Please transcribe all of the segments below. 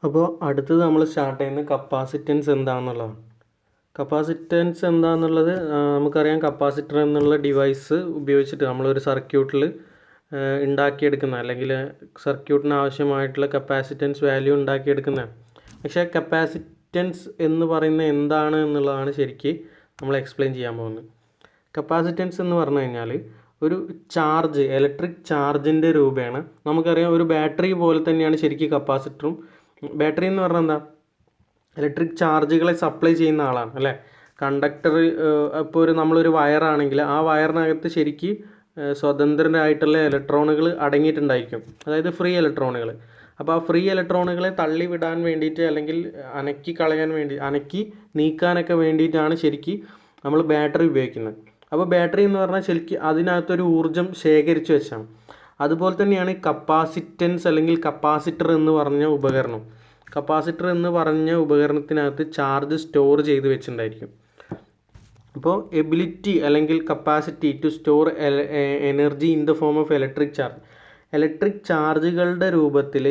അപ്പോൾ അടുത്തത് നമ്മൾ സ്റ്റാർട്ട് ചെയ്യുന്നത് കപ്പാസിറ്റൻസ് എന്താണെന്നുള്ളതാണ്. കപ്പാസിറ്റൻസ് എന്താണെന്നുള്ളത് നമുക്കറിയാം. കപ്പാസിറ്റർ എന്നുള്ള ഡിവൈസ് ഉപയോഗിച്ചിട്ട് നമ്മളൊരു സർക്യൂട്ടിൽ ഉണ്ടാക്കിയെടുക്കുന്ന അല്ലെങ്കിൽ സർക്യൂട്ടിന് ആവശ്യമായിട്ടുള്ള കപ്പാസിറ്റൻസ് വാല്യൂ ഉണ്ടാക്കിയെടുക്കുന്നതാണ്. പക്ഷേ കപ്പാസിറ്റൻസ് എന്ന് പറയുന്നത് എന്താണ് എന്നുള്ളതാണ് ശരിക്കും നമ്മൾ എക്സ്പ്ലെയിൻ ചെയ്യാൻ പോകുന്നത്. കപ്പാസിറ്റൻസ് എന്ന് പറഞ്ഞു കഴിഞ്ഞാൽ ഒരു ചാർജ്, ഇലക്ട്രിക് ചാർജിൻ്റെ രൂപേണ നമുക്കറിയാം. ഒരു ബാറ്ററി പോലെ തന്നെയാണ് ശരിക്കും കപ്പാസിറ്ററും. ബാറ്ററി എന്ന് പറഞ്ഞാൽ എന്താ? ഇലക്ട്രിക് ചാർജുകളെ സപ്ലൈ ചെയ്യുന്ന ആളാണ് അല്ലേ. കണ്ടക്ടർ ഇപ്പോൾ നമ്മളൊരു വയറാണെങ്കിൽ ആ വയറിനകത്ത് ശരിക്ക് സ്വതന്ത്രരായിട്ടുള്ള ഇലക്ട്രോണുകൾ അടങ്ങിയിട്ടുണ്ടായിരിക്കും, അതായത് ഫ്രീ ഇലക്ട്രോണുകൾ. അപ്പോൾ ആ ഫ്രീ ഇലക്ട്രോണുകളെ തള്ളിവിടാൻ വേണ്ടിയിട്ട് അല്ലെങ്കിൽ അനക്കി നീക്കാനൊക്കെ വേണ്ടിയിട്ടാണ് ശരിക്ക് നമ്മൾ ബാറ്ററി ഉപയോഗിക്കുന്നത്. അപ്പോൾ ബാറ്ററി എന്ന് പറഞ്ഞാൽ ശരിക്കും അതിനകത്തൊരു ഊർജ്ജം ശേഖരിച്ച് വെച്ചാണ്. അതുപോലെ തന്നെയാണ് കപ്പാസിറ്റൻസ് അല്ലെങ്കിൽ കപ്പാസിറ്റർ എന്ന് പറഞ്ഞ ഉപകരണം. കപ്പാസിറ്റർ എന്ന് പറഞ്ഞ ഉപകരണത്തിനകത്ത് ചാർജ് സ്റ്റോർ ചെയ്ത് വെച്ചിട്ടുണ്ടായിരിക്കും. അപ്പോൾ എബിലിറ്റി അല്ലെങ്കിൽ capacity to store energy in the form of electric charge. Electric ചാർജുകളുടെ രൂപത്തിൽ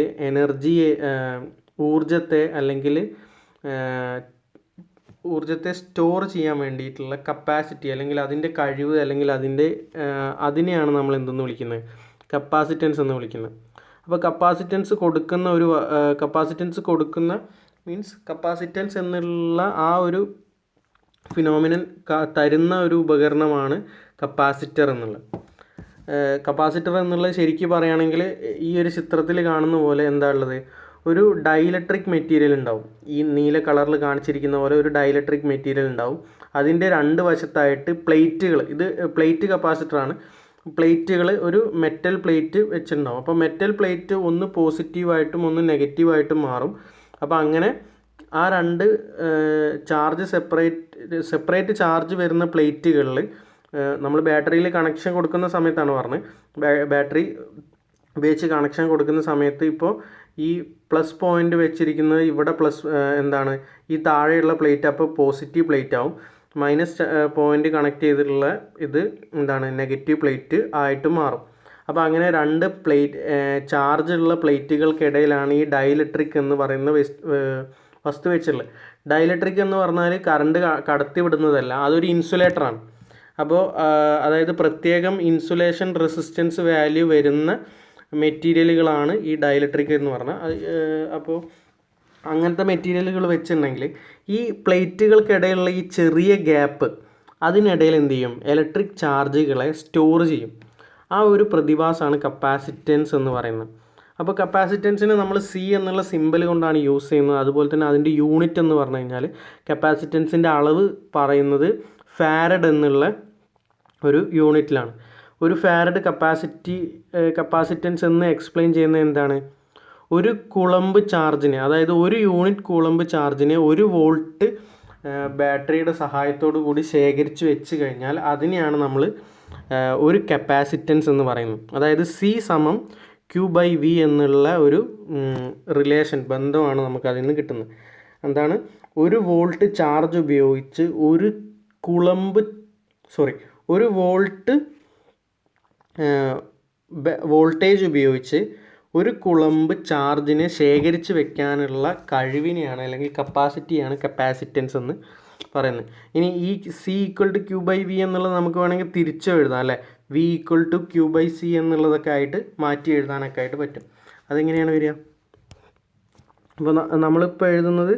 ഊർജ്ജത്തെ സ്റ്റോർ ചെയ്യാൻ വേണ്ടിയിട്ടുള്ള കപ്പാസിറ്റി അല്ലെങ്കിൽ അതിൻ്റെ കഴിവ് അല്ലെങ്കിൽ അതിനെയാണ് നമ്മൾ എന്തെന്ന് വിളിക്കുന്നത്? കപ്പാസിറ്റൻസ് എന്ന് വിളിക്കുന്നത്. അപ്പോൾ കപ്പാസിറ്റൻസ് കൊടുക്കുന്ന മീൻസ് കപ്പാസിറ്റൻസ് എന്നുള്ള ആ ഒരു ഫിനോമിനൻ തരുന്ന ഒരു ഉപകരണമാണ് കപ്പാസിറ്റർ എന്നുള്ളത്. കപ്പാസിറ്റർ എന്നുള്ളത് ശരിക്കും പറയുകയാണെങ്കിൽ ഈ ഒരു ചിത്രത്തിൽ കാണുന്ന പോലെ എന്താ ഉള്ളത്? ഒരു ഡൈഇലക്ട്രിക് മെറ്റീരിയൽ ഉണ്ടാവും. ഈ നീല കളറിൽ കാണിച്ചിരിക്കുന്ന പോലെ ഒരു ഡൈഇലക്ട്രിക് മെറ്റീരിയൽ ഉണ്ടാവും. അതിൻ്റെ രണ്ട് വശത്തായിട്ട് പ്ലേറ്റുകൾ, ഇത് പ്ലേറ്റ് കപ്പാസിറ്ററാണ്. പ്ലേറ്റുകൾ ഒരു മെറ്റൽ പ്ലേറ്റ് വെച്ചിട്ടുണ്ടാവും. അപ്പോൾ മെറ്റൽ പ്ലേറ്റ് ഒന്ന് പോസിറ്റീവായിട്ടും ഒന്ന് നെഗറ്റീവായിട്ടും മാറും. അപ്പോൾ അങ്ങനെ ആ രണ്ട് ചാർജ് സെപ്പറേറ്റ് ചാർജ് വരുന്ന പ്ലേറ്റുകളിൽ നമ്മൾ ബാറ്ററിയിൽ കണക്ഷൻ കൊടുക്കുന്ന സമയത്താണ് പറഞ്ഞത്. ബാറ്ററി ഉപയോഗിച്ച് കണക്ഷൻ കൊടുക്കുന്ന സമയത്ത് ഇപ്പോൾ ഈ പ്ലസ് പോയിൻ്റ് വെച്ചിരിക്കുന്നത് ഇവിടെ ഈ താഴെയുള്ള പ്ലേറ്റ് അപ്പോൾ പോസിറ്റീവ് പ്ലേറ്റ് ആവും. മൈനസ് പോയിൻ്റ് കണക്ട് ചെയ്തിട്ടുള്ള ഇത് നെഗറ്റീവ് പ്ലേറ്റ് ആയിട്ട് മാറും. അപ്പോൾ അങ്ങനെ രണ്ട് ചാർജുള്ള പ്ലേറ്റുകൾക്കിടയിലാണ് ഈ ഡൈഇലക്ട്രിക് എന്ന് പറയുന്ന വസ്തു വെച്ചിട്ടുള്ളത്. ഡൈഇലക്ട്രിക് എന്ന് പറഞ്ഞാൽ കറണ്ട് കടത്തി വിടുന്നതല്ല, അതൊരു ഇൻസുലേറ്ററാണ്. അപ്പോൾ അതായത് പ്രത്യേകം ഇൻസുലേഷൻ റെസിസ്റ്റൻസ് വാല്യൂ വരുന്ന മെറ്റീരിയലുകളാണ് ഈ ഡൈഇലക്ട്രിക് എന്ന് പറഞ്ഞാൽ. അപ്പോൾ അങ്ങനത്തെ മെറ്റീരിയലുകൾ വെച്ചിട്ടുണ്ടെങ്കിൽ ഈ പ്ലേറ്റുകൾക്കിടയിലുള്ള ഈ ചെറിയ ഗ്യാപ്പ്, അതിനിടയിൽ എന്ത് ചെയ്യും? ഇലക്ട്രിക് ചാർജുകളെ സ്റ്റോർ ചെയ്യും. ആ ഒരു പ്രതിഭാസമാണ് കപ്പാസിറ്റൻസ് എന്ന് പറയുന്നത്. അപ്പോൾ കപ്പാസിറ്റൻസിന് നമ്മൾ സി എന്നുള്ള സിമ്പൽ കൊണ്ടാണ് യൂസ് ചെയ്യുന്നത്. അതുപോലെ തന്നെ അതിൻ്റെ യൂണിറ്റ് എന്ന് പറഞ്ഞു കഴിഞ്ഞാൽ കപ്പാസിറ്റൻസിൻ്റെ അളവ് പറയുന്നത് ഫാരഡ് എന്നുള്ള ഒരു യൂണിറ്റിലാണ്. ഒരു ഫാരഡ് കപ്പാസിറ്റൻസ് എന്ന് എക്സ്പ്ലെയിൻ ചെയ്യുന്നത് എന്താണ്? ഒരു കുളമ്പ് ചാർജിനെ, അതായത് ഒരു യൂണിറ്റ് കുളമ്പ് ചാർജിനെ 1 വോൾട്ട് ബാറ്ററിയുടെ സഹായത്തോടു കൂടി ശേഖരിച്ച് വെച്ച് കഴിഞ്ഞാൽ അതിനെയാണ് നമ്മൾ ഒരു കപ്പാസിറ്റൻസ് എന്ന് പറയുന്നത്. അതായത് C=Q/V എന്നുള്ള ഒരു ബന്ധമാണ് നമുക്ക് അതിൽ നിന്ന് കിട്ടുന്നത്. എന്താണ്? 1 വോൾട്ട് ചാർജ് ഉപയോഗിച്ച് 1 വോൾട്ട് വോൾട്ടേജ് ഉപയോഗിച്ച് 1 കുളമ്പ് ചാർജിനെ ശേഖരിച്ച് വെക്കാനുള്ള കഴിവിനെയാണ് അല്ലെങ്കിൽ കപ്പാസിറ്റിയാണ് കപ്പാസിറ്റൻസ് എന്ന് പറയുന്നത്. ഇനി ഈ C=Q/V എന്നുള്ളത് നമുക്ക് വേണമെങ്കിൽ തിരിച്ചു എഴുതാം അല്ലേ. V=Q/C എന്നുള്ളതൊക്കെ ആയിട്ട് മാറ്റി എഴുതാനൊക്കെ ആയിട്ട് പറ്റും. അതെങ്ങനെയാണ് വരിക? അപ്പോൾ നമ്മളിപ്പോൾ എഴുതുന്നത്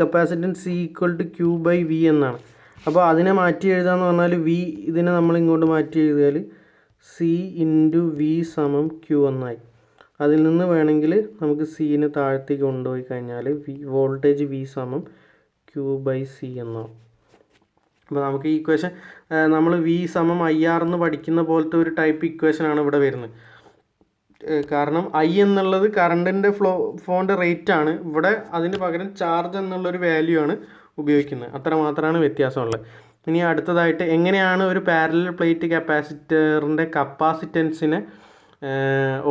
കപ്പാസിറ്റൻസ് C=Q/V എന്നാണ്. അപ്പോൾ അതിനെ മാറ്റി എഴുതാന്ന് പറഞ്ഞാൽ ഇതിനെ നമ്മൾ ഇങ്ങോട്ട് മാറ്റി എഴുതിയാൽ C×V=Q എന്നായി. അതിൽ നിന്ന് വേണമെങ്കിൽ നമുക്ക് സിനെ താഴത്തേക്ക് കൊണ്ടുപോയി കഴിഞ്ഞാൽ വോൾട്ടേജ് V=Q/C എന്നാവും. അപ്പോൾ നമുക്ക് ഈ ഇക്വേഷൻ നമ്മൾ V=IR എന്ന് പഠിക്കുന്ന പോലത്തെ ഒരു ടൈപ്പ് ഇക്വേഷനാണ് ഇവിടെ വരുന്നത്. കാരണം I എന്നുള്ളത് കറണ്ടിൻ്റെ ഫ്ലോൻ്റെ റേറ്റ് ആണ്. ഇവിടെ അതിന് പകരം ചാർജ് എന്നുള്ളൊരു വാല്യൂ ആണ് ഉപയോഗിക്കുന്നത്. അത്ര മാത്രമാണ് വ്യത്യാസമുള്ളത്. ഇനി അടുത്തതായിട്ട് എങ്ങനെയാണ് ഒരു പാരലൽ പ്ലേറ്റ് കപ്പാസിറ്ററിൻ്റെ കപ്പാസിറ്റൻസിനെ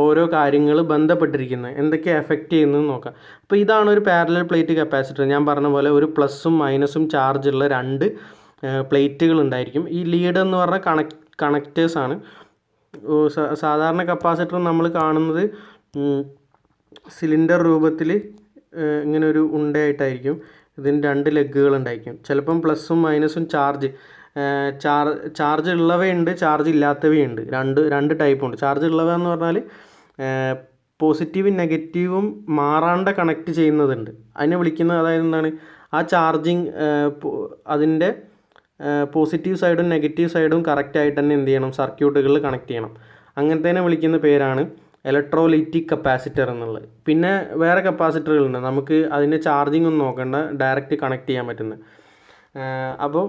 ഓരോ കാര്യങ്ങൾ ബന്ധപ്പെട്ടിരിക്കുന്നത്, എന്തൊക്കെ എഫക്റ്റ് ചെയ്യുന്നതെന്ന് നോക്കാം. അപ്പോൾ ഇതാണ് ഒരു പാരലൽ പ്ലേറ്റ് കപ്പാസിറ്റർ. ഞാൻ പറഞ്ഞ പോലെ ഒരു പ്ലസും മൈനസും ചാർജുള്ള രണ്ട് പ്ലേറ്റുകൾ ഉണ്ടായിരിക്കും. ഈ ലീഡ് എന്ന് പറഞ്ഞാൽ കണക്റ്റേഴ്സാണ്. സാധാരണ കപ്പാസിറ്റർ നമ്മൾ കാണുന്നത് സിലിണ്ടർ രൂപത്തിൽ ഇങ്ങനെ ഒരു ഉണ്ടയായിട്ടായിരിക്കും ഇതിന് 2 ലെഗുകൾ ഉണ്ടായിരിക്കും. ചിലപ്പം പ്ലസും മൈനസും ചാർജ് ഉള്ളവയുണ്ട്, ചാർജ് ഇല്ലാത്തവയുണ്ട്. രണ്ട് ടൈപ്പുണ്ട്. ചാർജ് ഉള്ളവ എന്ന് പറഞ്ഞാൽ പോസിറ്റീവും നെഗറ്റീവും മാറാണ്ട് കണക്ട് ചെയ്യുന്നതുണ്ട്. അതിനെ വിളിക്കുന്നത് അതായത് എന്താണ്, ആ ചാർജിങ് അതിൻ്റെ പോസിറ്റീവ് സൈഡും നെഗറ്റീവ് സൈഡും കറക്റ്റായിട്ട് തന്നെ എന്ത് ചെയ്യണം, സർക്യൂട്ടുകളിൽ കണക്ട് ചെയ്യണം. അങ്ങനത്തേനെ വിളിക്കുന്ന പേരാണ് ഇലക്ട്രോലൈറ്റിക് കപ്പാസിറ്റർ എന്നുള്ളത്. പിന്നെ വേറെ കപ്പാസിറ്ററുകളുണ്ട്, നമുക്ക് അതിൻ്റെ ചാർജിങ് ഒന്നും നോക്കണ്ട, ഡയറക്റ്റ് കണക്ട് ചെയ്യാൻ പറ്റുന്നത്. അപ്പോൾ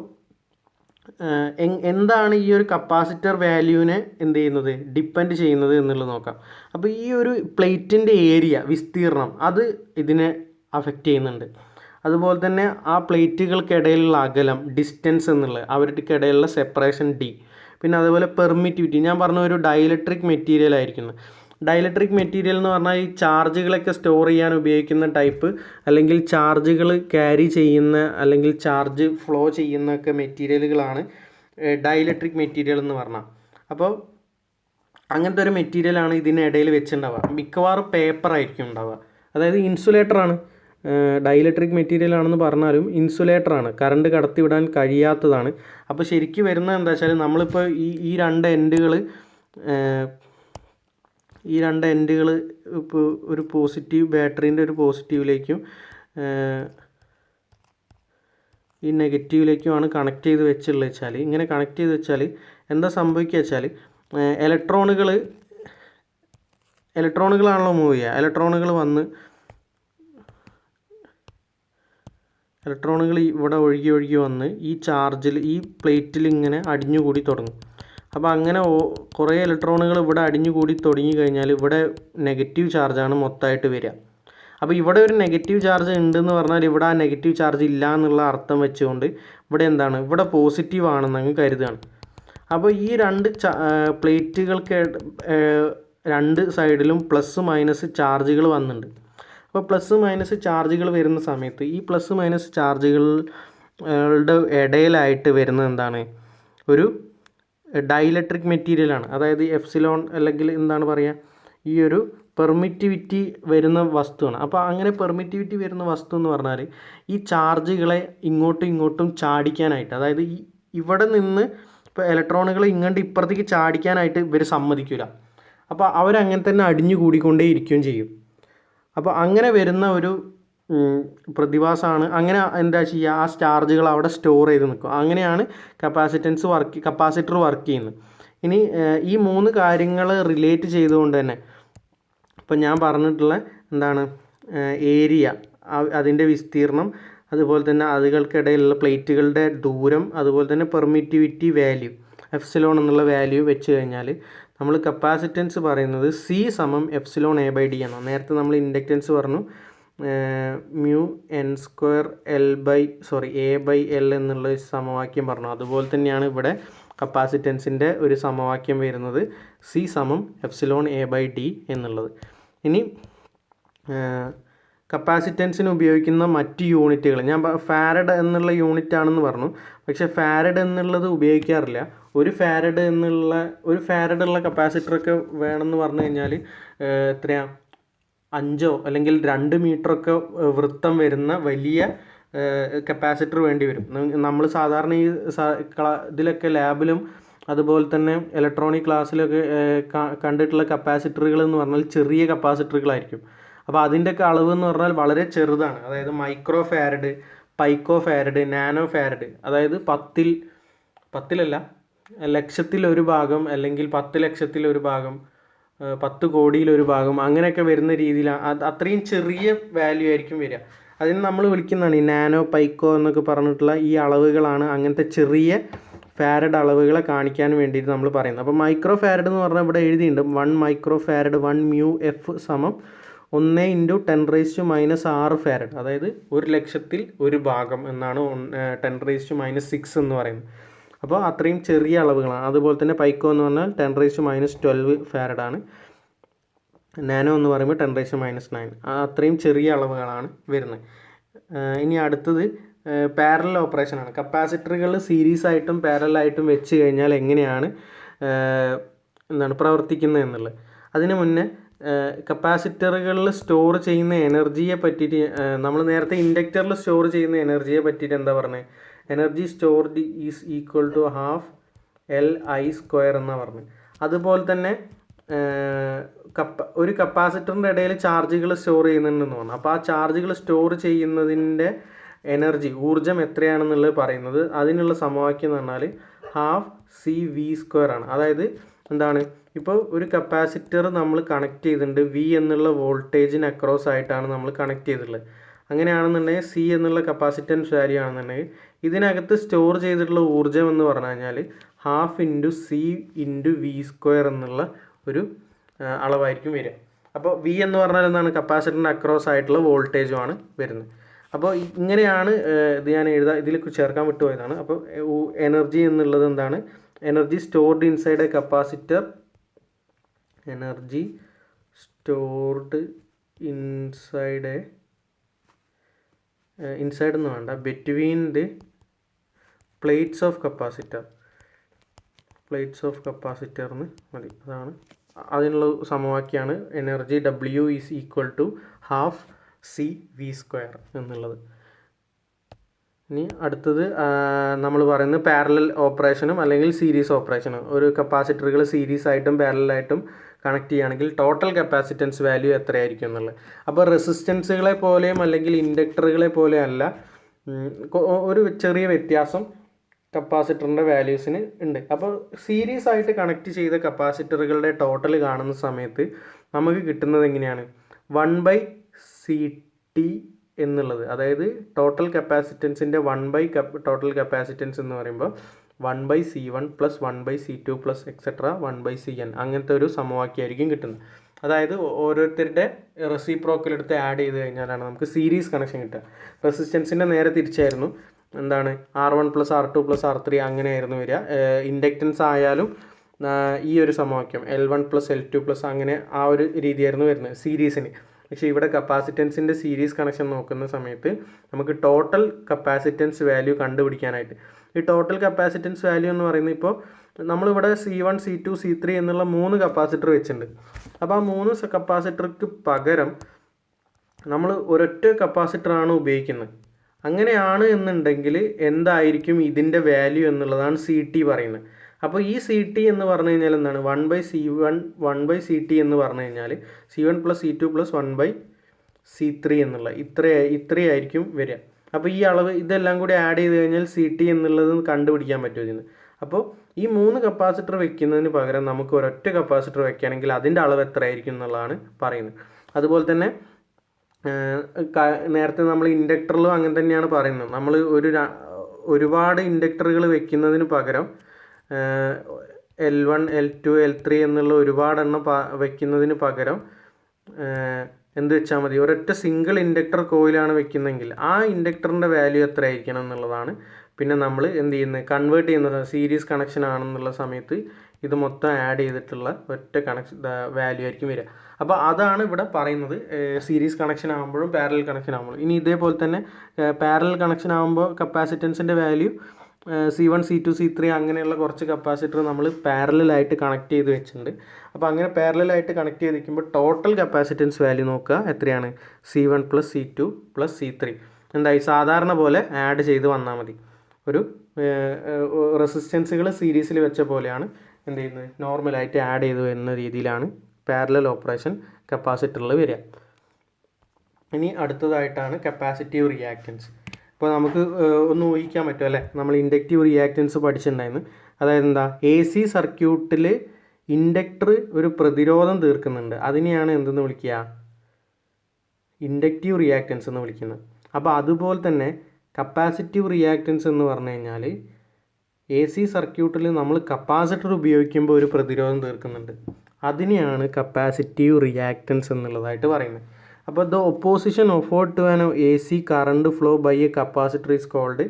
എന്താണ് ഈ ഒരു കപ്പാസിറ്റർ വാല്യൂവിനെ എന്ത് ചെയ്യുന്നത്, ഡിപ്പെൻഡ് ചെയ്യുന്നത് എന്നുള്ളത് നോക്കാം. അപ്പോൾ ഈ ഒരു പ്ലേറ്റിൻ്റെ ഏരിയ, വിസ്തീർണം, അത് ഇതിനെ അഫക്റ്റ് ചെയ്യുന്നുണ്ട്. അതുപോലെ തന്നെ ആ പ്ലേറ്റുകൾക്കിടയിലുള്ള അകലം, ഡിസ്റ്റൻസ് എന്നുള്ളത്, അവർക്കിടയിലുള്ള സെപ്പറേഷൻ ഡി. പിന്നെ അതുപോലെ പെർമിറ്റിവിറ്റി, ഞാൻ പറഞ്ഞ ഒരു ഡൈലക്ട്രിക് മെറ്റീരിയൽ ആയിരിക്കുന്നു. ഡൈലക്ട്രിക് മെറ്റീരിയൽ എന്ന് പറഞ്ഞാൽ ഈ ചാർജുകളൊക്കെ സ്റ്റോർ ചെയ്യാൻ ഉപയോഗിക്കുന്ന ടൈപ്പ്, അല്ലെങ്കിൽ ചാർജുകൾ ക്യാരി ചെയ്യുന്ന അല്ലെങ്കിൽ ചാർജ് ഫ്ലോ ചെയ്യുന്നൊക്കെ മെറ്റീരിയലുകളാണ് ഡൈലക്ട്രിക് മെറ്റീരിയൽ എന്ന് പറഞ്ഞാൽ. അപ്പോൾ അങ്ങനത്തെ ഒരു മെറ്റീരിയലാണ് ഇതിനിടയിൽ വെച്ചിട്ടുണ്ടാവുക. മിക്കവാറും പേപ്പർ ആയിരിക്കും ഉണ്ടാവുക, അതായത് ഇൻസുലേറ്ററാണ്. ഡൈലക്ട്രിക് മെറ്റീരിയൽ ആണെന്ന് പറഞ്ഞാലും ഇൻസുലേറ്ററാണ്, കറണ്ട് കടത്തിവിടാൻ കഴിയാത്തതാണ്. അപ്പോൾ ശരിക്കും വരുന്നത് എന്താ വെച്ചാൽ, നമ്മളിപ്പോൾ ഈ രണ്ട് എൻഡുകൾ ഇപ്പോൾ ഒരു പോസിറ്റീവ്, ബാറ്ററീൻ്റെ ഒരു പോസിറ്റീവിലേക്കും ഈ നെഗറ്റീവിലേക്കുമാണ് കണക്ട് ചെയ്ത് വെച്ചുള്ളത് വെച്ചാൽ, ഇങ്ങനെ കണക്ട് ചെയ്ത് വെച്ചാൽ എന്താ സംഭവിക്കുക വെച്ചാൽ, ഇലക്ട്രോണുകളാണല്ലോ മൂവ് ചെയ്യുക. ഇലക്ട്രോണുകൾ ഇവിടെ ഒഴുകി വന്ന് ഈ ചാർജിൽ, ഈ പ്ലേറ്റിൽ ഇങ്ങനെ അടിഞ്ഞുകൂടി തുടങ്ങും. അപ്പോൾ അങ്ങനെ കുറേ ഇലക്ട്രോണുകൾ ഇവിടെ അടിഞ്ഞുകൂടി തുടങ്ങി കഴിഞ്ഞാൽ ഇവിടെ നെഗറ്റീവ് ചാർജാണ് മൊത്തമായിട്ട് വരിക. അപ്പോൾ ഇവിടെ ഒരു നെഗറ്റീവ് ചാർജ് ഉണ്ടെന്ന് പറഞ്ഞാൽ ഇവിടെ ആ നെഗറ്റീവ് ചാർജ് ഇല്ല എന്നുള്ള അർത്ഥം വെച്ചുകൊണ്ട് ഇവിടെ എന്താണ്, ഇവിടെ പോസിറ്റീവ് ആണെന്ന് അങ്ങ് കരുതുകയാണ്. അപ്പോൾ ഈ രണ്ട് പ്ലേറ്റുകൾക്ക് രണ്ട് സൈഡിലും പ്ലസ് മൈനസ് ചാർജുകൾ വന്നിട്ടുണ്ട്. അപ്പോൾ പ്ലസ് മൈനസ് ചാർജുകൾ വരുന്ന സമയത്ത് ഈ പ്ലസ് മൈനസ് ചാർജുകളുടെ ഇടയിലായിട്ട് വരുന്നത് എന്താണ്, ഒരു ഡൈലക്ട്രിക് മെറ്റീരിയലാണ്. അതായത് എപ്സിലോൺ അല്ലെങ്കിൽ എന്താണ് പറയുക, ഈ ഒരു പെർമിറ്റിവിറ്റി വരുന്ന വസ്തുവാണ്. അപ്പോൾ അങ്ങനെ പെർമിറ്റിവിറ്റി വരുന്ന വസ്തു എന്ന് പറഞ്ഞാൽ ഈ ചാർജുകളെ ഇങ്ങോട്ടും ചാടിക്കാനായിട്ട്, അതായത് ഇവിടെ നിന്ന് ഇപ്പോൾ ഇലക്ട്രോണുകൾ ഇങ്ങോട്ട് ഇപ്പുറത്തേക്ക് ചാടിക്കാനായിട്ട് ഇവർ സമ്മതിക്കില്ല. അപ്പോൾ അവരങ്ങനെ തന്നെ അടിഞ്ഞു കൂടിക്കൊണ്ടേ ഇരിക്കുകയും ചെയ്യും. അപ്പോൾ അങ്ങനെ വരുന്ന ഒരു പ്രതിഭാസമാണ്. അങ്ങനെ എന്താ ചെയ്യുക, ആ ചാർജുകൾ അവിടെ സ്റ്റോർ ചെയ്ത് നിൽക്കും. അങ്ങനെയാണ് കപ്പാസിറ്റർ വർക്ക് ചെയ്യുന്നത്. ഇനി ഈ 3 കാര്യങ്ങൾ റിലേറ്റ് ചെയ്തുകൊണ്ട് തന്നെ ഇപ്പം ഞാൻ പറഞ്ഞിട്ടുള്ള എന്താണ്, ഏരിയ, അതിൻ്റെ വിസ്തീർണം, അതുപോലെ തന്നെ അതുകൾക്കിടയിലുള്ള പ്ലേറ്റുകളുടെ ദൂരം, അതുപോലെ തന്നെ പെർമിറ്റിവിറ്റി വാല്യൂ, എപ്സിലോൺ എന്നുള്ള വാല്യൂ വെച്ച് കഴിഞ്ഞാൽ നമ്മൾ കപ്പാസിറ്റൻസ് പറയുന്നത് C = എപ്സിലോൺ A/D ആണ്. നേരത്തെ നമ്മൾ ഇൻഡക്റ്റൻസ് പറഞ്ഞു A/L എന്നുള്ള സമവാക്യം പറഞ്ഞു. അതുപോലെ തന്നെയാണ് ഇവിടെ കപ്പാസിറ്റൻസിൻ്റെ ഒരു സമവാക്യം വരുന്നത്, C = എപ്സിലോൺ A/D എന്നുള്ളത്. ഇനി കപ്പാസിറ്റൻസിന് ഉപയോഗിക്കുന്ന മറ്റ് യൂണിറ്റുകൾ, ഞാൻ ഫാരഡ് എന്നുള്ള യൂണിറ്റ് ആണെന്ന് പറഞ്ഞു. പക്ഷേ ഫാരഡ് എന്നുള്ളത് ഉപയോഗിക്കാറില്ല. ഒരു ഫാരഡുള്ള കപ്പാസിറ്ററൊക്കെ വേണമെന്ന് പറഞ്ഞു കഴിഞ്ഞാൽ എത്രയാണ്, 5 അല്ലെങ്കിൽ 2 മീറ്ററൊക്കെ വൃത്തം വരുന്ന വലിയ കപ്പാസിറ്റർ വേണ്ടി വരും. നമ്മൾ സാധാരണ ഈ ഇതിലൊക്കെ ലാബിലും അതുപോലെ തന്നെ ഇലക്ട്രോണിക് ക്ലാസ്സിലൊക്കെ കണ്ടിട്ടുള്ള കപ്പാസിറ്ററുകൾ എന്ന് പറഞ്ഞാൽ ചെറിയ കപ്പാസിറ്ററുകളായിരിക്കും. അപ്പോൾ അതിൻ്റെയൊക്കെ അളവ് എന്ന് പറഞ്ഞാൽ വളരെ ചെറുതാണ്. അതായത് micro farad, പൈക്കോ farad, nano farad, അതായത് 10 ലക്ഷത്തിൽ ഒരു ഭാഗം, അല്ലെങ്കിൽ 10 ലക്ഷത്തിൽ ഒരു ഭാഗം, 10 കോടിയിൽ ഒരു ഭാഗം, അങ്ങനെയൊക്കെ വരുന്ന രീതിയിലാണ്. അത്രയും ചെറിയ വാല്യൂ ആയിരിക്കും വരിക. അതിന് നമ്മൾ വിളിക്കുന്നതാണ് ഈ നാനോ, പൈക്കോ എന്നൊക്കെ പറഞ്ഞിട്ടുള്ള ഈ അളവുകളാണ് അങ്ങനത്തെ ചെറിയ ഫാരഡ് അളവുകളെ കാണിക്കാൻ വേണ്ടിയിട്ട് നമ്മൾ പറയുന്നത്. അപ്പോൾ മൈക്രോ ഫാരഡ് എന്ന് പറഞ്ഞാൽ ഇവിടെ എഴുതിയിട്ടുണ്ട് 1 മൈക്രോ ഫാരഡ് 1 μF = 1 × 10⁻⁻6 ഫാരഡ്. അതായത് 1 ലക്ഷത്തിൽ ഒരു ഭാഗം എന്നാണ് 10⁻⁻6 എന്ന് പറയുന്നത്. അപ്പോൾ അത്രയും ചെറിയ അളവുകളാണ്. അതുപോലെ തന്നെ പൈക്കോ എന്ന് പറഞ്ഞാൽ 10⁻12 ഫാരഡാണ്. നാനോ എന്ന് പറയുമ്പോൾ 10⁻9. അത്രയും ചെറിയ അളവുകളാണ് വരുന്നത്. ഇനി അടുത്തത് പാരലൽ ഓപ്പറേഷനാണ്. കപ്പാസിറ്ററുകൾ സീരീസ് ആയിട്ടും പാരലായിട്ടും വെച്ച് കഴിഞ്ഞാൽ എങ്ങനെയാണ് പ്രവർത്തിക്കുന്നത് എന്നുള്ളത്. അതിന് മുന്നേ കപ്പാസിറ്ററുകളിൽ സ്റ്റോർ ചെയ്യുന്ന എനർജിയെ പറ്റിയിട്ട് നമ്മൾ നേരത്തെ ഇൻഡക്ടറിൽ സ്റ്റോർ ചെയ്യുന്ന എനർജിയെ പറ്റിയിട്ട് എന്താ പറഞ്ഞത്? Energy stored is equal to half Li² എന്നാണ് പറഞ്ഞത്. അതുപോലെ തന്നെ ഒരു കപ്പാസിറ്ററിൻ്റെ ഇടയിൽ ചാർജുകൾ സ്റ്റോർ ചെയ്യുന്നുണ്ടെന്ന് പറഞ്ഞു. അപ്പോൾ ആ ചാർജുകൾ സ്റ്റോർ ചെയ്യുന്നതിൻ്റെ എനർജി, ഊർജ്ജം എത്രയാണെന്നുള്ളത് പറയുന്നത്, അതിനുള്ള സമവാക്യം എന്ന് പറഞ്ഞാൽ ഹാഫ് CV² ആണ്. അതായത് എന്താണ്, ഇപ്പോൾ ഒരു കപ്പാസിറ്റർ നമ്മൾ കണക്ട് ചെയ്തിട്ടുണ്ട്, വി എന്നുള്ള വോൾട്ടേജിന് അക്രോസ് ആയിട്ടാണ് നമ്മൾ കണക്ട് ചെയ്തിട്ടുള്ളത്. അങ്ങനെയാണെന്നുണ്ടെങ്കിൽ സി എന്നുള്ള കപ്പാസിറ്റൻസ് വാല്യൂ ആണെന്നുണ്ടെങ്കിൽ ഇതിനകത്ത് സ്റ്റോർ ചെയ്തിട്ടുള്ള ഊർജ്ജം എന്ന് പറഞ്ഞു കഴിഞ്ഞാൽ half into C into V² എന്നുള്ള ഒരു അളവായിരിക്കും വരിക. അപ്പോൾ വി എന്ന് പറഞ്ഞാൽ എന്താണ്, കപ്പാസിറ്ററിൻ്റെ അക്രോസ് ആയിട്ടുള്ള വോൾട്ടേജുമാണ് വരുന്നത്. അപ്പോൾ ഇങ്ങനെയാണ് ഇത് ഞാൻ ഇതിൽ ചേർക്കാൻ വിട്ടുപോയതാണ്. അപ്പോൾ എനർജി എന്നുള്ളത് എന്താണ്, energy stored inside A capacitor, energy stored inside എന്ന് വേണ്ട, ബിറ്റ്വീൻ ദി പ്ലേറ്റ്സ് ഓഫ് കപ്പാസിറ്ററിന് മതി. അതാണ് അതിനുള്ള സമവാക്യമാണ് energy W is equal to half CV² എന്നുള്ളത്. ഇനി അടുത്തത് നമ്മൾ പറയുന്നത് പാരലൽ ഓപ്പറേഷനും അല്ലെങ്കിൽ സീരീസ് ഓപ്പറേഷനും. ഒരു കപ്പാസിറ്ററുകൾ സീരീസ് ആയിട്ടും പാരലായിട്ടും കണക്ട് ചെയ്യുകയാണെങ്കിൽ ടോട്ടൽ കപ്പാസിറ്റൻസ് വാല്യൂ എത്രയായിരിക്കും എന്നുള്ളത്. അപ്പോൾ റെസിസ്റ്റൻസുകളെ പോലെയും അല്ലെങ്കിൽ ഇൻഡക്ടറുകളെ പോലെയും അല്ല, ഒരു ചെറിയ വ്യത്യാസം കപ്പാസിറ്ററിൻ്റെ വാല്യൂസിന് ഉണ്ട്. അപ്പോൾ സീരീസ് ആയിട്ട് കണക്ട് ചെയ്ത കപ്പാസിറ്ററുകളുടെ ടോട്ടൽ കാണുന്ന സമയത്ത് നമുക്ക് കിട്ടുന്നത് എങ്ങനെയാണ്, 1/CT എന്നുള്ളത്. അതായത് ടോട്ടൽ കപ്പാസിറ്റൻസിൻ്റെ ടോട്ടൽ കപ്പാസിറ്റൻസ് എന്ന് പറയുമ്പോൾ 1/C1 + 1/C2 + എക്സെട്ര 1/Cn അങ്ങനത്തെ ഒരു സമവാക്യമായിരിക്കും കിട്ടുന്നത്. അതായത് ഓരോരുത്തരുടെ റെസിപ്രോക്കൽ എടുത്ത് ആഡ് ചെയ്ത് കഴിഞ്ഞാലാണ് നമുക്ക് സീരീസ് കണക്ഷൻ കിട്ടുക. റെസിസ്റ്റൻസിൻ്റെ നേരെ തിരിച്ചായിരുന്നു, എന്താണ്, R1 + R2 + R3 അങ്ങനെയായിരുന്നു വരിക. ഇൻഡക്റ്റൻസ് ആയാലും ഈ ഒരു സമവാക്യം L1 + L2 + അങ്ങനെ ആ ഒരു രീതിയായിരുന്നു വരുന്നത് സീരീസിന്. പക്ഷേ ഇവിടെ കപ്പാസിറ്റൻസിൻ്റെ സീരീസ് കണക്ഷൻ നോക്കുന്ന സമയത്ത് നമുക്ക് ടോട്ടൽ കപ്പാസിറ്റൻസ് വാല്യൂ കണ്ടുപിടിക്കാനായിട്ട്, ഈ ടോട്ടൽ കപ്പാസിറ്റൻസ് വാല്യൂ എന്ന് പറയുന്നത്, ഇപ്പോൾ നമ്മളിവിടെ C1 C2 C3 എന്നുള്ള 3 കപ്പാസിറ്റർ വെച്ചിട്ടുണ്ട്. അപ്പോൾ ആ 3 കപ്പാസിറ്റർക്ക് പകരം നമ്മൾ ഒരൊറ്റ കപ്പാസിറ്ററാണ് ഉപയോഗിക്കുന്നത്. അങ്ങനെയാണ് എന്നുണ്ടെങ്കിൽ എന്തായിരിക്കും ഇതിൻ്റെ വാല്യൂ എന്നുള്ളതാണ് CT പറയുന്നത്. അപ്പോൾ ഈ CT എന്ന് പറഞ്ഞു കഴിഞ്ഞാൽ എന്താണ്, 1/C1 1/CT എന്ന് പറഞ്ഞു കഴിഞ്ഞാൽ C1 + C2 + 1/C3 എന്നുള്ള ഇത്രയായിരിക്കും വരിക. അപ്പോൾ ഈ അളവ് ഇതെല്ലാം കൂടി ആഡ് ചെയ്ത് കഴിഞ്ഞാൽ CT എന്നുള്ളത് കണ്ടുപിടിക്കാൻ പറ്റും ഇതിന്. അപ്പോൾ ഈ 3 കപ്പാസിറ്റർ വെക്കുന്നതിന് പകരം നമുക്ക് ഒരൊറ്റ കപ്പാസിറ്റർ വെക്കുകയാണെങ്കിൽ അതിൻ്റെ അളവ് എത്രയായിരിക്കും എന്നുള്ളതാണ് പറയുന്നത്. അതുപോലെ തന്നെ നേരത്തെ നമ്മൾ ഇൻഡക്ടറിലും അങ്ങനെ തന്നെയാണ് പറയുന്നത്. നമ്മൾ ഒരുപാട് ഇൻഡക്ടറുകൾ വെക്കുന്നതിന് പകരം L1 L2 L3 എന്നുള്ള ഒരുപാടെണ്ണം വെക്കുന്നതിന് പകരം എന്ത് വെച്ചാൽ മതി, ഒരൊറ്റ സിംഗിൾ ഇൻഡക്ടർ കോയിലാണ് വെക്കുന്നതെങ്കിൽ ആ ഇൻഡക്ടറിൻ്റെ വാല്യൂ എത്ര ആയിരിക്കണം എന്നുള്ളതാണ്. പിന്നെ നമ്മൾ എന്ത് ചെയ്യുന്നത്, കൺവേർട്ട് ചെയ്യുന്നത് സീരീസ് കണക്ഷൻ ആണെന്നുള്ള സമയത്ത് ഇത് മൊത്തം ആഡ് ചെയ്തിട്ടുള്ള ഒറ്റ വാല്യൂ ആയിരിക്കും വരിക. അപ്പോൾ അതാണ് ഇവിടെ പറയുന്നത്, സീരീസ് കണക്ഷൻ ആകുമ്പോഴും പാരലൽ കണക്ഷൻ ആകുമ്പോഴും. ഇനി ഇതേപോലെ തന്നെ പാരലൽ കണക്ഷൻ ആകുമ്പോൾ കപ്പാസിറ്റൻസിൻ്റെ വാല്യൂ C1 C2 C3 അങ്ങനെയുള്ള കുറച്ച് കപ്പാസിറ്റർ നമ്മൾ പാരലായിട്ട് കണക്ട് ചെയ്ത് വെച്ചിട്ടുണ്ട്. അപ്പോൾ അങ്ങനെ പാരലായിട്ട് കണക്ട് ചെയ്ത് വയ്ക്കുമ്പോൾ ടോട്ടൽ കപ്പാസിറ്റൻസ് വാല്യൂ നോക്കുക എത്രയാണ്, C1 + C2 + C3 എന്തായി സാധാരണ പോലെ ആഡ് ചെയ്ത് വന്നാൽ മതി. ഒരു റെസിസ്റ്റൻസുകൾ സീരീസിൽ വെച്ച പോലെയാണ് എന്ത് ചെയ്യുന്നത്, നോർമലായിട്ട് ആഡ് ചെയ്ത് വരുന്ന രീതിയിലാണ് പാരലൽ ഓപ്പറേഷൻ കപ്പാസിറ്ററിൽ വരിക. ഇനി അടുത്തതായിട്ടാണ് കപ്പാസിറ്റീവ് റിയാക്റ്റൻസ്. ഇപ്പോൾ നമുക്ക് ഒന്ന് ഊഹിക്കാൻ പറ്റും അല്ലേ, നമ്മൾ ഇൻഡക്റ്റീവ് റിയാക്റ്റൻസ് പഠിച്ചിട്ടുണ്ടായിരുന്നു. അതായത് എന്താ, AC സർക്യൂട്ടിൽ ഇൻഡക്ടർ ഒരു പ്രതിരോധം തീർക്കുന്നുണ്ട്, അതിനെയാണ് എന്തെന്ന് വിളിക്കുക, ഇൻഡക്റ്റീവ് റിയാക്റ്റൻസ് എന്ന് വിളിക്കുന്നത്. അപ്പോൾ അതുപോലെ തന്നെ കപ്പാസിറ്റീവ് റിയാക്റ്റൻസ് എന്ന് പറഞ്ഞു കഴിഞ്ഞാൽ AC സർക്യൂട്ടിൽ നമ്മൾ കപ്പാസിറ്റർ ഉപയോഗിക്കുമ്പോൾ ഒരു പ്രതിരോധം തീർക്കുന്നുണ്ട്, അതിനെയാണ് കപ്പാസിറ്റീവ് റിയാക്റ്റൻസ് എന്നുള്ളതായിട്ട് പറയുന്നത്. അപ്പോൾ the opposition offered to an AC current flow by a capacitor is called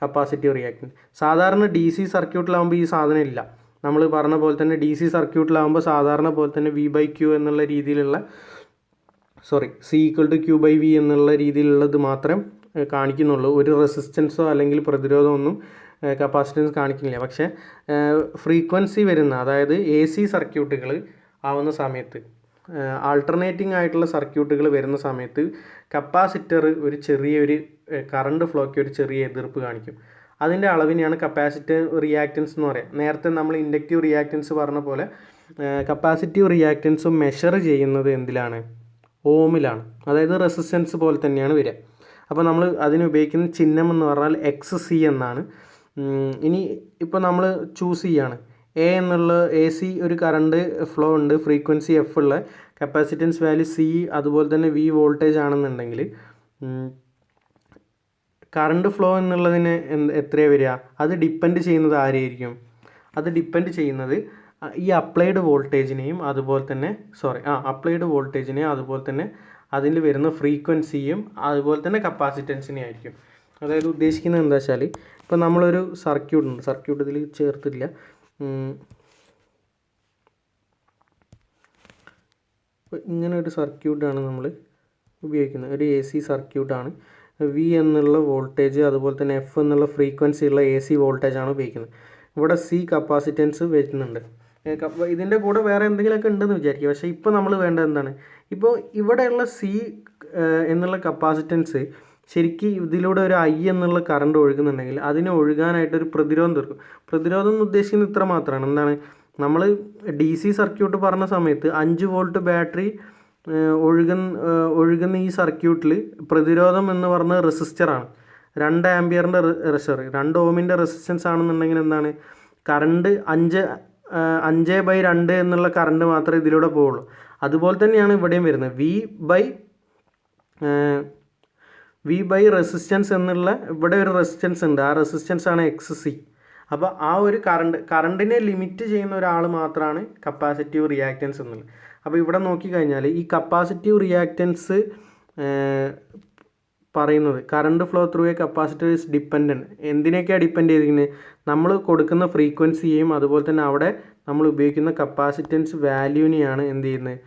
capacitive reactance. സാധാരണ DC സർക്യൂട്ടിലാകുമ്പോൾ ഈ സാധനം ഇല്ല. നമ്മൾ പറഞ്ഞ പോലെ തന്നെ DC സർക്യൂട്ടിലാകുമ്പോൾ സാധാരണ പോലെ തന്നെ V/Q എന്നുള്ള രീതിയിലുള്ള C = Q/V എന്നുള്ള രീതിയിലുള്ളത് മാത്രം കാണിക്കുന്നുള്ളൂ. ഒരു റെസിസ്റ്റൻസോ അല്ലെങ്കിൽ പ്രതിരോധമൊന്നും കപ്പാസിറ്റൻസ് കാണിക്കുന്നില്ല. പക്ഷേ ഫ്രീക്വൻസി വരുന്ന, അതായത് AC സർക്യൂട്ടുകൾ ആവുന്ന സമയത്ത് ആൾട്ടർനേറ്റിംഗ് ആയിട്ടുള്ള സർക്യൂട്ടുകൾ വരുന്ന സമയത്ത് കപ്പാസിറ്റർ ഒരു ചെറിയൊരു കറണ്ട് ഫ്ലോയ്ക്ക് ഒരു ചെറിയ എതിർപ്പ് കാണിക്കും. അതിൻ്റെ അളവിനെയാണ് കപ്പാസിറ്റീവ് റിയാക്റ്റൻസ് എന്ന് പറയുക. നേരത്തെ നമ്മൾ ഇൻഡക്റ്റീവ് റിയാക്റ്റൻസ് പറഞ്ഞ പോലെ കപ്പാസിറ്റീവ് റിയാക്റ്റൻസും മെഷർ ചെയ്യുന്നത് എന്തിലാണ്? ഓമിലാണ്. അതായത് റെസിസ്റ്റൻസ് പോലെ തന്നെയാണ് വരിക. അപ്പോൾ നമ്മൾ അതിന് ഉപയോഗിക്കുന്ന ചിഹ്നം എന്ന് പറഞ്ഞാൽ XC എന്നാണ്. ഇനി ഇപ്പോൾ നമ്മൾ ചൂസ് ചെയ്യാണ് എ എന്നുള്ള AC ഒരു കറണ്ട് ഫ്ലോ ഉണ്ട്, ഫ്രീക്വൻസി F ഉള്ള, കപ്പാസിറ്റൻസ് വാല്യൂ C, അതുപോലെ തന്നെ V വോൾട്ടേജ് ആണെന്നുണ്ടെങ്കിൽ കറണ്ട് ഫ്ലോ എന്നുള്ളതിന് എത്രയാണ് വരിക? അത് ഡിപ്പെൻഡ് ചെയ്യുന്നത് ആരെയായിരിക്കും? അത് ഡിപ്പെൻഡ് ചെയ്യുന്നത് ഈ അപ്ലൈഡ് വോൾട്ടേജിനെയും അതുപോലെ തന്നെ അപ്ലൈഡ് വോൾട്ടേജിനെയും അതുപോലെ തന്നെ അതിൽ വരുന്ന ഫ്രീക്വൻസിയും അതുപോലെ തന്നെ കപ്പാസിറ്റൻസിനെയും ആയിരിക്കും. അതായത് ഉദ്ദേശിക്കുന്നത് എന്താ വെച്ചാൽ ഇപ്പോൾ നമ്മളൊരു സർക്യൂട്ട് ഇതിൽ ചേർത്തില്ല. ഇങ്ങനെ ഒരു സർക്യൂട്ടാണ് നമ്മൾ ഉപയോഗിക്കുന്നത്. ഒരു AC സർക്യൂട്ടാണ്. V എന്നുള്ള വോൾട്ടേജ് അതുപോലെ തന്നെ F എന്നുള്ള ഫ്രീക്വൻസി ഉള്ള AC വോൾട്ടേജാണ് ഉപയോഗിക്കുന്നത്. ഇവിടെ C കപ്പാസിറ്റൻസ് വരുന്നുണ്ട്. ഇതിൻ്റെ കൂടെ വേറെ എന്തെങ്കിലുമൊക്കെ ഉണ്ടെന്ന് വിചാരിക്കുക. പക്ഷേ ഇപ്പോൾ നമ്മൾ വേണ്ടത് എന്താണ്? ഇപ്പോൾ ഇവിടെയുള്ള C എന്നുള്ള കപ്പാസിറ്റൻസ് ശരിക്കും ഇതിലൂടെ ഒരു I എന്നുള്ള കറണ്ട് ഒഴുകുന്നുണ്ടെങ്കിൽ അതിനെ ഒഴുകാനായിട്ടൊരു പ്രതിരോധം തീർക്കും. പ്രതിരോധം എന്ന് ഉദ്ദേശിക്കുന്നത് ഇത്ര മാത്രമാണ്. എന്താണ്? നമ്മൾ DC സർക്യൂട്ട് പറഞ്ഞ സമയത്ത് 5 വോൾട്ട് ബാറ്ററി ഒഴുകുന്ന ഈ സർക്യൂട്ടിൽ പ്രതിരോധം എന്ന് പറഞ്ഞ റെസിസ്റ്ററാണ്. 2 ആംപിയറിൻ്റെ റെസിസ്റ്റർ, 2 ഓമിൻ്റെ റെസിസ്റ്റൻസ് ആണെന്നുണ്ടെങ്കിൽ എന്താണ്? കറണ്ട് 5/2 എന്നുള്ള കറണ്ട് മാത്രമേ ഇതിലൂടെ പോവുള്ളൂ. അതുപോലെ തന്നെയാണ് ഇവിടെയും വരുന്നത്. V ബൈ റെസിസ്റ്റൻസ് എന്നുള്ള ഇവിടെ ഒരു റെസിസ്റ്റൻസ് ഉണ്ട്. ആ റെസിസ്റ്റൻസ് ആണ് XC. അപ്പോൾ ആ ഒരു കറണ്ടിനെ ലിമിറ്റ് ചെയ്യുന്ന ഒരാൾ മാത്രമാണ് കപ്പാസിറ്റീവ് റിയാക്റ്റൻസ് എന്നുള്ളത്. അപ്പോൾ ഇവിടെ നോക്കിക്കഴിഞ്ഞാൽ ഈ കപ്പാസിറ്റീവ് റിയാക്റ്റൻസ് പറയുന്നത് current flow through a capacitor is dependent. എന്തിനൊക്കെയാണ് ഡിപ്പെൻഡ് ചെയ്തിരിക്കുന്നത്? നമ്മൾ കൊടുക്കുന്ന ഫ്രീക്വൻസിയെയും അതുപോലെ തന്നെ അവിടെ നമ്മൾ ഉപയോഗിക്കുന്ന കപ്പാസിറ്റൻസ് വാല്യൂവിനെയാണ് എന്ത് ചെയ്യുന്നത്?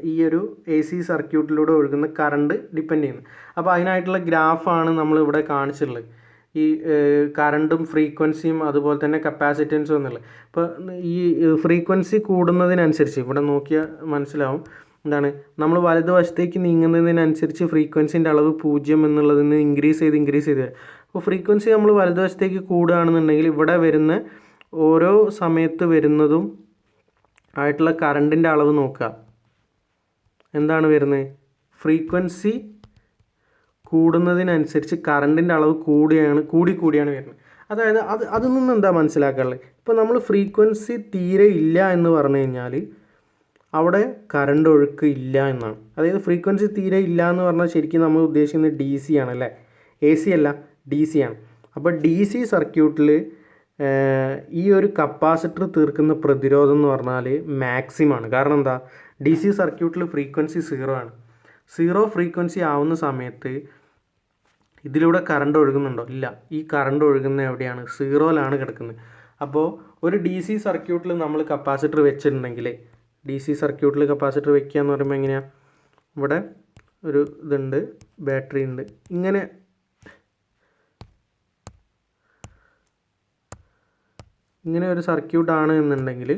ഈ ഒരു AC സർക്യൂട്ടിലൂടെ ഒഴുകുന്ന കറണ്ട് ഡിപ്പെൻഡ് ചെയ്യുന്നത്. അപ്പോൾ അതിനായിട്ടുള്ള ഗ്രാഫാണ് നമ്മളിവിടെ കാണിച്ചിട്ടുള്ളത്. ഈ കറണ്ടും ഫ്രീക്വൻസിയും അതുപോലെ തന്നെ കപ്പാസിറ്റൻസും എന്നുള്ളത്. ഇപ്പോൾ ഈ ഫ്രീക്വൻസി കൂടുന്നതിനനുസരിച്ച് ഇവിടെ നോക്കിയാൽ മനസ്സിലാവും. എന്താണ്? നമ്മൾ വലതുവശത്തേക്ക് നീങ്ങുന്നതിനനുസരിച്ച് ഫ്രീക്വൻസിൻ്റെ അളവ് 0 എന്നുള്ളതിൽ നിന്ന് ഇൻക്രീസ് ചെയ്ത് അപ്പോൾ ഫ്രീക്വൻസി നമ്മൾ വലതുവശത്തേക്ക് കൂടുകയാണെന്നുണ്ടെങ്കിൽ ഇവിടെ വരുന്ന ഓരോ സമയത്ത് വരുന്നതും ആയിട്ടുള്ള കറണ്ടിൻ്റെ അളവ് നോക്കുക. എന്താണ് വരുന്നത്? ഫ്രീക്വൻസി കൂടുന്നതിനനുസരിച്ച് കറണ്ടിൻ്റെ അളവ് കൂടിയാണ് വരുന്നത്. അതായത് അതിൽ നിന്ന് എന്താ മനസ്സിലാക്കാനുള്ളത്? ഇപ്പോൾ നമ്മൾ ഫ്രീക്വൻസി തീരെ ഇല്ല എന്ന് പറഞ്ഞു കഴിഞ്ഞാൽ അവിടെ കറണ്ട് ഒഴുക്ക് ഇല്ല എന്നാണ്. അതായത് ഫ്രീക്വൻസി തീരെ ഇല്ല എന്ന് പറഞ്ഞാൽ ശരിക്കും നമ്മൾ ഉദ്ദേശിക്കുന്നത് DC ആണല്ലേ, AC അല്ല, DC ആണ്. അപ്പോൾ DC സർക്യൂട്ടിൽ ഈ ഒരു കപ്പാസിറ്റർ തീർക്കുന്ന പ്രതിരോധം എന്ന് പറഞ്ഞാൽ മാക്സിമം ആണ്. കാരണം എന്താ? DC സർക്യൂട്ടിൽ ഫ്രീക്വൻസി 0 ആണ്. 0 ഫ്രീക്വൻസി ആവുന്ന സമയത്ത് ഇതിലൂടെ കറണ്ട് ഒഴുകുന്നുണ്ടോ? ഇല്ല. ഈ കറണ്ട് ഒഴുകുന്ന എവിടെയാണ്? 0ലാണ് കിടക്കുന്നത്. അപ്പോൾ ഒരു DC സർക്യൂട്ടിൽ നമ്മൾ കപ്പാസിറ്റർ വെച്ചിട്ടുണ്ടെങ്കിൽ DC സർക്യൂട്ടിൽ കപ്പാസിറ്റർ വെക്കുക എന്ന് പറയുമ്പോൾ എങ്ങനെയാണ്? ഇവിടെ ഒരു ഇതുണ്ട്, ബാറ്ററി ഉണ്ട്. ഇങ്ങനെ ഒരു സർക്യൂട്ടാണ് എന്നുണ്ടെങ്കിൽ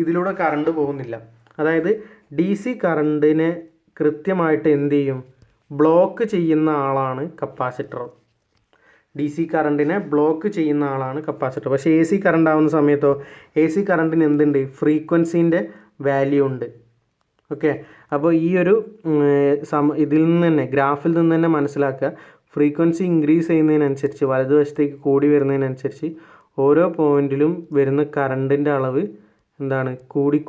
ഇതിലൂടെ കറണ്ട് പോകുന്നില്ല. അതായത് DC കറണ്ടിനെ കൃത്യമായിട്ട് എന്ത് ചെയ്യും? ബ്ലോക്ക് ചെയ്യുന്ന ആളാണ് കപ്പാസിറ്റർ. DC കറണ്ടിനെ ബ്ലോക്ക് ചെയ്യുന്ന ആളാണ് കപ്പാസിറ്റർ. പക്ഷേ AC കറണ്ട് ആവുന്ന സമയത്തോ AC കറണ്ടിന് എന്തുണ്ട്? ഫ്രീക്വൻസീൻ്റെ വാല്യൂ ഉണ്ട്. ഓക്കെ. അപ്പോൾ ഈ ഒരു ഇതിൽ നിന്ന് തന്നെ ഗ്രാഫിൽ നിന്ന് തന്നെ മനസ്സിലാക്കുക, ഫ്രീക്വൻസി ഇൻക്രീസ് ചെയ്യുന്നതിനനുസരിച്ച് വലതുവശത്തേക്ക് കൂടി വരുന്നതിനനുസരിച്ച് ഓരോ പോയിന്റിലും വരുന്ന കറണ്ടിൻ്റെ അളവ് എന്താണ്?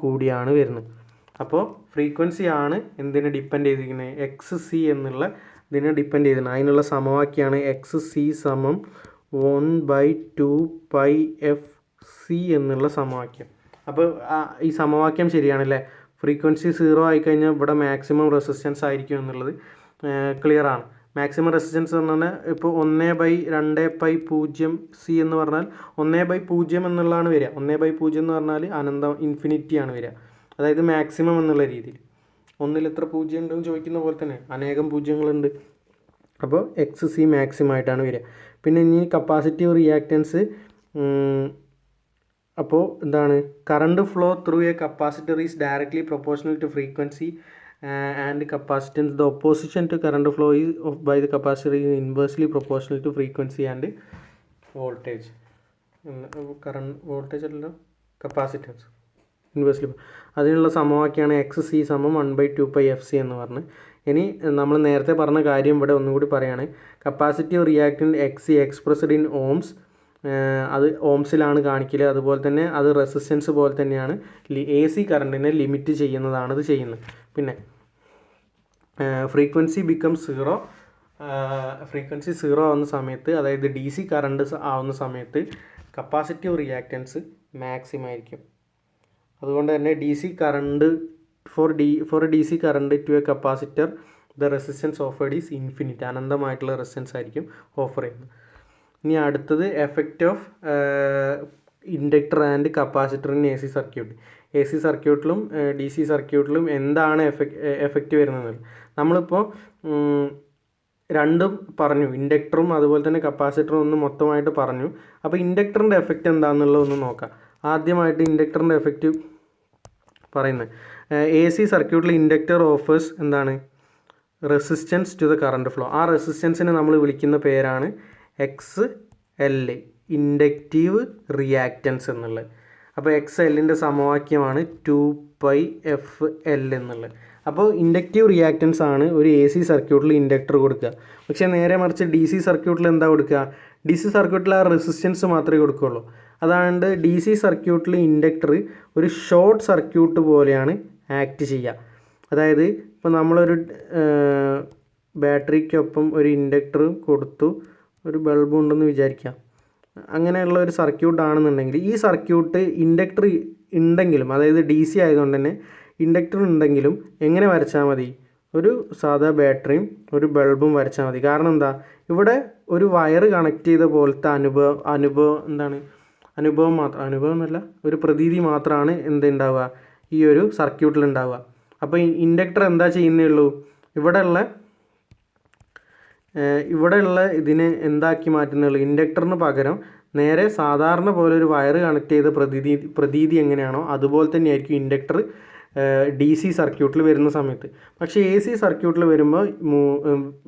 കൂടിയാണ് വരുന്നത്. അപ്പോൾ ഫ്രീക്വൻസി ആണ് എന്തിനെ ഡിപ്പെൻഡ് ചെയ്തിരിക്കുന്നത്? XC എന്നുള്ള ഇതിനെ ഡിപ്പെൻഡ് ചെയ്തിട്ടുണ്ട്. അതിനുള്ള സമവാക്യമാണ് XC = 1/2πfc എന്നുള്ള സമവാക്യം. അപ്പോൾ ഈ സമവാക്യം ശരിയാണല്ലേ? ഫ്രീക്വൻസി 0 ആയിക്കഴിഞ്ഞാൽ ഇവിടെ മാക്സിമം റെസിസ്റ്റൻസ് ആയിരിക്കും എന്നുള്ളത് ക്ലിയറാണ്. മാക്സിമം റെസിസ്റ്റൻസ് എന്ന് പറഞ്ഞാൽ ഇപ്പോൾ 1/2π0c എന്ന് പറഞ്ഞാൽ 1/0 എന്നുള്ളതാണ് വരിക. 1/0 എന്ന് പറഞ്ഞാൽ അനന്തം, ഇൻഫിനിറ്റിയാണ് വരിക. അതായത് മാക്സിമം എന്നുള്ള രീതിയിൽ. ഒന്നിൽ എത്ര പൂജ്യം ഉണ്ടെന്ന് ചോദിക്കുന്ന പോലെ തന്നെ അനേകം പൂജ്യങ്ങളുണ്ട്. അപ്പോൾ എക്സ് സി മാക്സിമം ആയിട്ടാണ് വരിക. പിന്നെ ഇനി കപ്പാസിറ്റീവ് റിയാക്റ്റൻസ്, അപ്പോൾ എന്താണ്, current flow through a capacitor is directly proportional to frequency and capacitance. The opposition to current flow is by the capacitor is inversely proportional to frequency and voltage. Current voltage അല്ലല്ലോ, capacitance inversely. അതിനുള്ള സമവാക്യമാണ് X C സമം 1/2πfc എന്ന് പറഞ്ഞ്. ഇനി നമ്മൾ നേരത്തെ പറഞ്ഞ കാര്യം ഇവിടെ ഒന്നുകൂടി പറയുകയാണ്. Capacitive reactance X C expressed in ohms, അത് ഓംസിലാണ് കാണിക്കൽ. അതുപോലെ തന്നെ അത് റെസിസ്റ്റൻസ് പോലെ തന്നെയാണ് എ സി കറണ്ടിനെ ലിമിറ്റ് ചെയ്യുന്നതാണ് ഇത് ചെയ്യുന്നത്. പിന്നെ frequency become zero, frequency zero ആവുന്ന സമയത്ത്, അതായത് ഡി സി കറണ്ട് ആവുന്ന സമയത്ത് കപ്പാസിറ്റീവ് റിയാക്റ്റൻസ് മാക്സിമം ആയിരിക്കും. അതുകൊണ്ട് തന്നെ D C current for D C current to a capacitor the resistance offered is infinite, അനന്തമായിട്ടുള്ള റെസിസ്റ്റൻസ് ആയിരിക്കും ഓഫർ ചെയ്യുന്നത്. ഇനി അടുത്തത് effect of inductor and capacitor in A C circuit. A C സർക്യൂട്ടിലും D C സർക്യൂട്ടിലും എന്താണ് എഫക്റ്റ് വരുന്നത്? നമ്മളിപ്പോൾ രണ്ടും പറഞ്ഞു, ഇൻഡക്ടറും അതുപോലെ തന്നെ കപ്പാസിറ്ററും ഒന്ന് മൊത്തമായിട്ട് പറഞ്ഞു. അപ്പോൾ ഇൻഡക്ടറിൻ്റെ എഫക്റ്റ് എന്താണെന്നുള്ളത് ഒന്ന് നോക്കാം. ആദ്യമായിട്ട് ഇൻഡക്ടറിൻ്റെ എഫക്റ്റ് പറയുന്നത്, എ സി സർക്യൂട്ടിൽ ഇൻഡക്ടർ ഓഫേഴ്സ് എന്താണ്, resistance to the current flow. ആ റെസിസ്റ്റൻസിനെ നമ്മൾ വിളിക്കുന്ന പേരാണ് എക്സ് എൽ, ഇൻഡക്റ്റീവ് റിയാക്റ്റൻസ് എന്നുള്ളത്. അപ്പോൾ എക്സ് എല്ലിൻ്റെ സമവാക്യമാണ് 2πfL എന്നുള്ളത്. അപ്പോൾ ഇൻഡക്റ്റീവ് റിയാക്റ്റൻസ് ആണ് ഒരു എ സി സർക്യൂട്ടിൽ ഇൻഡക്ടർ കൊടുക്കുക. പക്ഷേ നേരെ മറിച്ച് ഡി സി സർക്യൂട്ടിൽ എന്താ കൊടുക്കുക? ഡി സി സർക്യൂട്ടിൽ ആ റെസിസ്റ്റൻസ് മാത്രമേ കൊടുക്കുകയുള്ളൂ. അതാണ്ട് ഡി സി സർക്യൂട്ടിൽ ഇൻഡക്ടർ ഒരു ഷോർട്ട് സർക്യൂട്ട് പോലെയാണ് ആക്ട് ചെയ്യുക. അതായത് ഇപ്പോൾ നമ്മളൊരു ബാറ്ററിക്കൊപ്പം ഒരു ഇൻഡക്ടർ കൊടുത്തു, ഒരു ബൾബ് ഉണ്ടെന്ന് വിചാരിക്കാം. അങ്ങനെയുള്ള ഒരു സർക്യൂട്ട് ആണെന്നുണ്ടെങ്കിൽ ഈ സർക്യൂട്ട് ഇൻഡക്ടർ ഉണ്ടെങ്കിലും, അതായത് ഡി സി ആയതുകൊണ്ട് തന്നെ ഇൻഡക്ടർ ഉണ്ടെങ്കിലും എങ്ങനെ വരച്ചാൽ മതി? ഒരു സാധാ ബാറ്ററിയും ഒരു ബൾബും വരച്ചാൽ മതി. കാരണം എന്താ, ഇവിടെ ഒരു വയർ കണക്ട് ചെയ്ത പോലത്തെ അനുഭവം എന്നല്ല, ഒരു പ്രതീതി മാത്രമാണ് എന്തുണ്ടാവുക ഈ ഒരു സർക്യൂട്ടിൽ ഉണ്ടാവുക. അപ്പോൾ ഇൻഡക്ടർ എന്താ ചെയ്യുന്നേ ഉള്ളൂ, ഇവിടെയുള്ള ഇതിനെ എന്താക്കി മാറ്റുന്നുള്ളൂ, ഇൻഡക്ടറിന് പകരം നേരെ സാധാരണ പോലെ ഒരു വയർ കണക്ട് ചെയ്ത പ്രതീതി എങ്ങനെയാണോ അതുപോലെ തന്നെയായിരിക്കും ഇൻഡക്ടർ ഡി സി സർക്യൂട്ടിൽ വരുന്ന സമയത്ത്. പക്ഷേ എ സി സർക്യൂട്ടിൽ വരുമ്പോൾ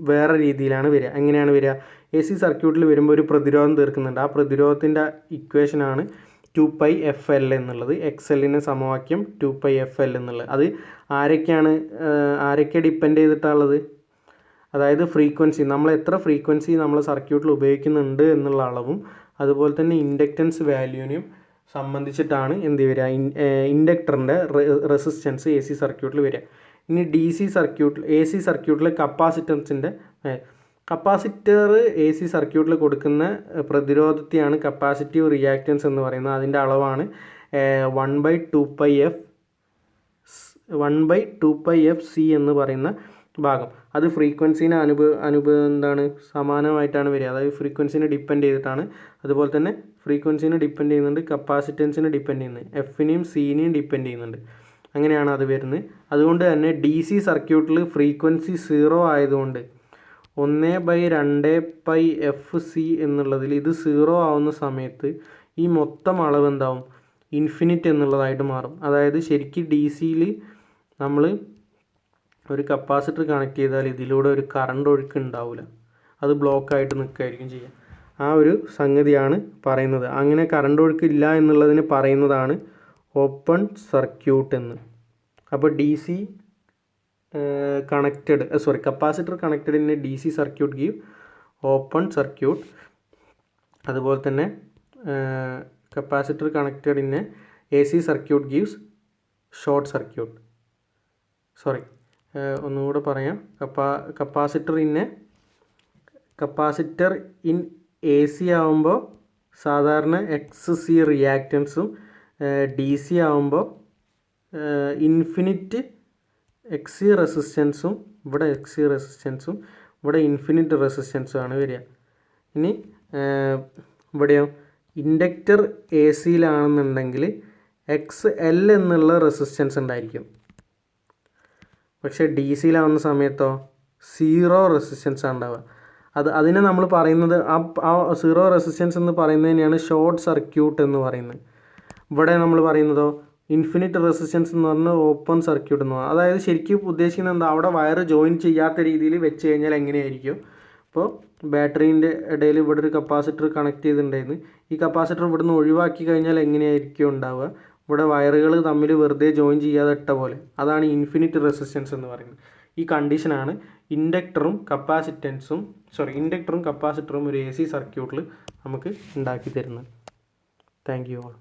വേറെ രീതിയിലാണ് വരിക. എങ്ങനെയാണ് വരിക? എ സി സർക്യൂട്ടിൽ വരുമ്പോൾ ഒരു പ്രതിരോധം തീർക്കുന്നുണ്ട്. ആ പ്രതിരോധത്തിൻ്റെ ഇക്വേഷനാണ് 2πfL എന്നുള്ളത്. എക്സ് എല്ലിൻ്റെ സമവാക്യം 2πfL എന്നുള്ളത്. അത് ആരൊക്കെ ഡിപ്പെൻഡ് ചെയ്തിട്ടുള്ളത്? അതായത് ഫ്രീക്വൻസി, നമ്മൾ എത്ര ഫ്രീക്വൻസി നമ്മൾ സർക്യൂട്ടിൽ ഉപയോഗിക്കുന്നുണ്ട് എന്നുള്ള അളവും അതുപോലെ തന്നെ ഇൻഡക്റ്റൻസ് വാല്യൂവിനെയും സംബന്ധിച്ചിട്ടാണ് എന്ത് വരിക, ഇൻഡക്ടറിൻ്റെ റെസിസ്റ്റൻസ് എ സി സർക്യൂട്ടിൽ വരിക. ഇനി എ സി സർക്യൂട്ടിലെ കപ്പാസിറ്റർ എ സി സർക്യൂട്ടിൽ കൊടുക്കുന്ന പ്രതിരോധത്തെയാണ് കപ്പാസിറ്റീവ് റിയാക്റ്റൻസ് എന്ന് പറയുന്നത്. അതിൻ്റെ അളവാണ് 1/2πfc എന്ന് പറയുന്ന ഭാഗം. അത് ഫ്രീക്വൻസീനെ എന്താണ് സമാനമായിട്ടാണ് വരിക. അതായത് ഫ്രീക്വൻസീനെ ഡിപ്പെൻഡ് ചെയ്തിട്ടാണ്. അതുപോലെ തന്നെ ഫ്രീക്വൻസീനെ ഡിപ്പെൻഡ് ചെയ്യുന്നുണ്ട്, കപ്പാസിറ്റൻസിനെ ഡിപ്പെൻഡ് ചെയ്യുന്നുണ്ട്, എഫിനെയും സിനെയും ഡിപ്പെൻഡ് ചെയ്യുന്നുണ്ട്. അങ്ങനെയാണ് അത് വരുന്നത്. അതുകൊണ്ട് തന്നെ ഡി സി സർക്യൂട്ടിൽ ഫ്രീക്വൻസി 0 ആയതുകൊണ്ട് 1/2πfc എന്നുള്ളതിൽ ഇത് 0 ആവുന്ന സമയത്ത് ഈ മൊത്തം അളവ് എന്താവും, ഇൻഫിനിറ്റ് എന്നുള്ളതായിട്ട് മാറും. അതായത് ശരിക്കും ഡി സിയിൽ നമ്മൾ ഒരു കപ്പാസിറ്റർ കണക്ട് ചെയ്താൽ ഇതിലൂടെ ഒരു കറണ്ട് ഒഴുക്ക് ഉണ്ടാവില്ല, അത് ബ്ലോക്കായിട്ട് നിൽക്കുകയായിരിക്കും ചെയ്യുക. ആ ഒരു സംഗതിയാണ് പറയുന്നത്. അങ്ങനെ കറണ്ട് ഒഴുക്ക് ഇല്ല എന്നുള്ളതിന് പറയുന്നതാണ് ഓപ്പൺ സർക്യൂട്ട് എന്ന്. അപ്പോൾ D C capacitor connected in A D C circuit give open circuit. അതുപോലെ തന്നെ capacitor connected in A C circuit gives short circuit. ഒന്നുകൂടെ പറയാം. കപ്പാസിറ്റർ ഇൻ എ സി ആവുമ്പോൾ സാധാരണ എക്സ് സി റിയാക്റ്റൻസും, ഡി സി ആവുമ്പോൾ infinite X C റെസിസ്റ്റൻസും, ഇവിടെ infinite റെസിസ്റ്റൻസും ആണ് വരിക. ഇനി ഇവിടെയോ ഇൻഡക്റ്റർ എ സിയിലാണെന്നുണ്ടെങ്കിൽ എക്സ് എൽ എന്നുള്ള റെസിസ്റ്റൻസ് ഉണ്ടായിരിക്കും. പക്ഷേ ഡി സിയിലാവുന്ന സമയത്തോ 0 റെസിസ്റ്റൻസ് ആണ് ഉണ്ടാവുക. അതിനെ നമ്മൾ പറയുന്നത് ആ സീറോ റെസിസ്റ്റൻസ് എന്ന് പറയുന്നതിനെയാണ് ഷോർട്ട് സർക്യൂട്ട് എന്ന് പറയുന്നത്. ഇവിടെ നമ്മൾ പറയുന്നതോ ഇൻഫിനിറ്റ് റെസിസ്റ്റൻസ് എന്ന് പറഞ്ഞാൽ ഓപ്പൺ സർക്യൂട്ട് എന്ന് പറഞ്ഞാൽ, അതായത് ശരിക്കും ഉദ്ദേശിക്കുന്നത് എന്താ, അവിടെ വയർ ജോയിൻ ചെയ്യാത്ത രീതിയിൽ വെച്ച് കഴിഞ്ഞാൽ എങ്ങനെയായിരിക്കും. അപ്പോൾ ബാറ്ററീൻ്റെ ഇടയിൽ ഇവിടെ ഒരു കപ്പാസിറ്റർ കണക്ട് ചെയ്തിട്ടുണ്ടായിരുന്നു. ഈ കപ്പാസിറ്റർ ഇവിടുന്ന് ഒഴിവാക്കി കഴിഞ്ഞാൽ എങ്ങനെയായിരിക്കും ഉണ്ടാവുക, ഇവിടെ വയറുകൾ തമ്മിൽ വെറുതെ ജോയിൻ ചെയ്യാതെ ഇട്ട പോലെ. അതാണ് ഇൻഫിനിറ്റ് റെസിസ്റ്റൻസ് എന്ന് പറയുന്നത്. ഈ കണ്ടീഷനാണ് ഇൻഡക്ടറും കപ്പാസിറ്ററും ഒരു AC സർക്യൂട്ടിൽ നമുക്ക് ഉണ്ടാക്കി തരുന്നത്. Thank you all.